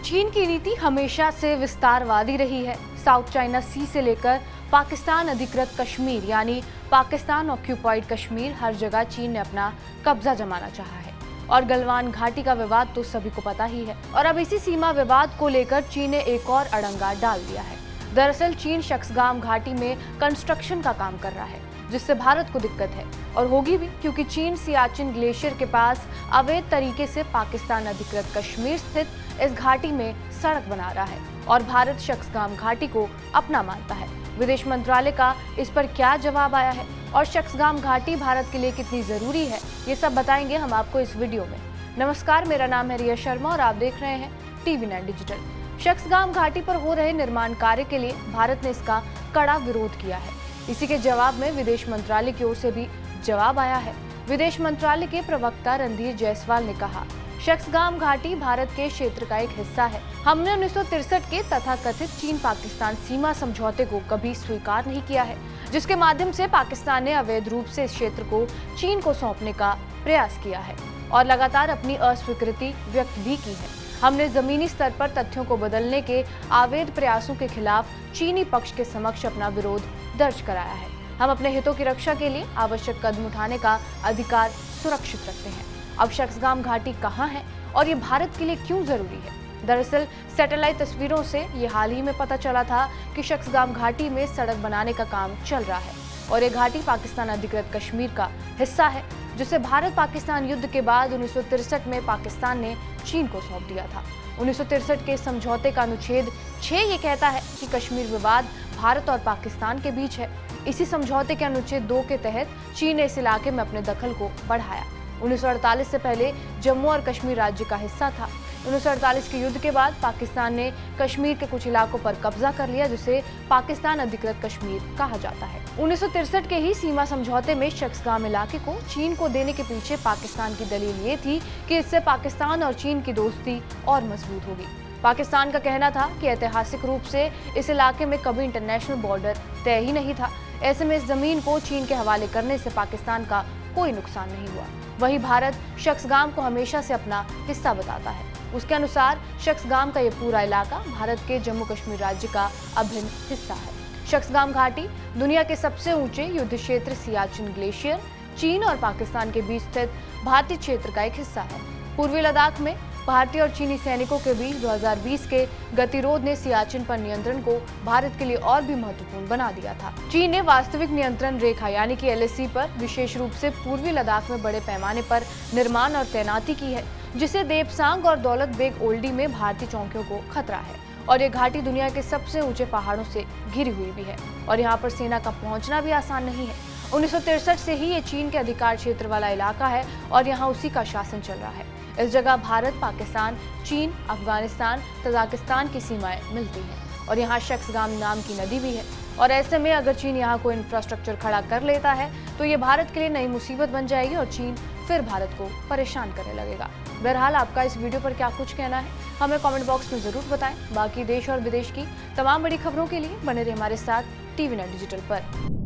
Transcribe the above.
चीन की नीति हमेशा से विस्तारवादी रही है। साउथ चाइना सी से लेकर पाकिस्तान अधिकृत कश्मीर यानी पाकिस्तान ऑक्यूपाइड कश्मीर, हर जगह चीन ने अपना कब्जा जमाना चाहा है। और गलवान घाटी का विवाद तो सभी को पता ही है। और अब इसी सीमा विवाद को लेकर चीन ने एक और अड़ंगा डाल दिया है। दरअसल चीन शक्सगाम घाटी में कंस्ट्रक्शन का काम कर रहा है, जिससे भारत को दिक्कत है और होगी भी, क्योंकि चीन सियाचिन ग्लेशियर के पास अवैध तरीके से पाकिस्तान अधिकृत कश्मीर स्थित इस घाटी में सड़क बना रहा है और भारत शक्सगाम घाटी को अपना मानता है। विदेश मंत्रालय का इस पर क्या जवाब आया है और शक्सगाम घाटी भारत के लिए कितनी जरूरी है, ये सब बताएंगे हम आपको इस वीडियो में। नमस्कार, मेरा नाम है रिया शर्मा और आप देख रहे हैं टीवी9 डिजिटल। शक्सगाम घाटी पर हो रहे निर्माण कार्य के लिए भारत ने इसका कड़ा विरोध किया है। इसी के जवाब में विदेश मंत्रालय की ओर से भी जवाब आया है। विदेश मंत्रालय के प्रवक्ता रणधीर जायसवाल ने कहा, शक्सगाम घाटी भारत के क्षेत्र का एक हिस्सा है। हमने 1963 के तथाकथित चीन पाकिस्तान सीमा समझौते को कभी स्वीकार नहीं किया है, जिसके माध्यम से पाकिस्तान ने अवैध रूप से इस क्षेत्र को चीन को सौंपने का प्रयास किया है और लगातार अपनी अस्वीकृति व्यक्त भी की है। हमने जमीनी स्तर पर तथ्यों को बदलने के अवैध प्रयासों के खिलाफ चीनी पक्ष के समक्ष अपना विरोध दर्ज कराया है। हम अपने हितों की रक्षा के लिए आवश्यक कदम उठाने का अधिकार सुरक्षित रखते हैं। अब शक्सगाम घाटी कहाँ है और ये भारत के लिए क्यों जरूरी है? दरअसल सैटेलाइट तस्वीरों से ये हाल ही में पता चला था कि शक्सगाम घाटी में सड़क बनाने का काम चल रहा है और ये घाटी पाकिस्तान अधिकृत कश्मीर का हिस्सा है, जिसे भारत पाकिस्तान युद्ध के बाद 1963 में पाकिस्तान ने चीन को सौंप दिया था। 1963 के समझौते का अनुच्छेद 6 ये कहता है कि कश्मीर विवाद भारत और पाकिस्तान के बीच है। इसी समझौते के अनुच्छेद 2 के तहत चीन ने इस इलाके में अपने दखल को बढ़ाया। 1948 से पहले जम्मू और कश्मीर राज्य का हिस्सा था। 1948 के युद्ध के बाद पाकिस्तान ने कश्मीर के कुछ इलाकों पर कब्जा कर लिया, जिसे पाकिस्तान अधिकृत कश्मीर कहा जाता है। 1963 के ही सीमा समझौते में शक्सगाम इलाके को चीन को देने के पीछे पाकिस्तान की दलील ये थी कि इससे पाकिस्तान और चीन की दोस्ती और मजबूत होगी। पाकिस्तान का कहना था कि ऐतिहासिक रूप से इस इलाके में कभी इंटरनेशनल बॉर्डर तय ही नहीं था। ऐसे में इस जमीन को चीन के हवाले करने से पाकिस्तान का कोई नुकसान नहीं हुआ। वहीं भारत शक्सगाम को हमेशा से अपना हिस्सा बताता है। उसके अनुसार शक्सगाम का ये पूरा इलाका भारत के जम्मू कश्मीर राज्य का अभिन्न हिस्सा है। शक्सगाम घाटी दुनिया के सबसे ऊंचे युद्ध क्षेत्र सियाचिन ग्लेशियर, चीन और पाकिस्तान के बीच स्थित भारतीय क्षेत्र का एक हिस्सा है। पूर्वी लद्दाख में भारतीय और चीनी सैनिकों के बीच 2020 के गतिरोध ने सियाचिन पर नियंत्रण को भारत के लिए और भी महत्वपूर्ण बना दिया था। चीन ने वास्तविक नियंत्रण रेखा यानी कि LAC पर विशेष रूप से पूर्वी लद्दाख में बड़े पैमाने पर निर्माण और तैनाती की है, जिसे देपसांग और दौलत बेग ओल्डी में भारतीय चौकियों को खतरा है। और ये घाटी दुनिया के सबसे ऊंचे पहाड़ों से घिरी हुई भी है और यहाँ पर सेना का पहुंचना भी आसान नहीं है। 1963 से ही ये चीन के अधिकार क्षेत्र वाला इलाका है और यहाँ उसी का शासन चल रहा है। इस जगह भारत, पाकिस्तान, चीन, अफगानिस्तान, तजाकिस्तान की सीमाएं मिलती हैं और यहाँ शक्सगाम नाम की नदी भी है। और ऐसे में अगर चीन यहाँ कोई इंफ्रास्ट्रक्चर खड़ा कर लेता है तो ये भारत के लिए नई मुसीबत बन जाएगी और चीन फिर भारत को परेशान करने लगेगा। बहरहाल आपका इस वीडियो पर क्या कुछ कहना है, हमें कमेंट बॉक्स में जरूर बताएं। बाकी देश और विदेश की तमाम बड़ी खबरों के लिए बने रहे हमारे साथ टीवी9 डिजिटल पर।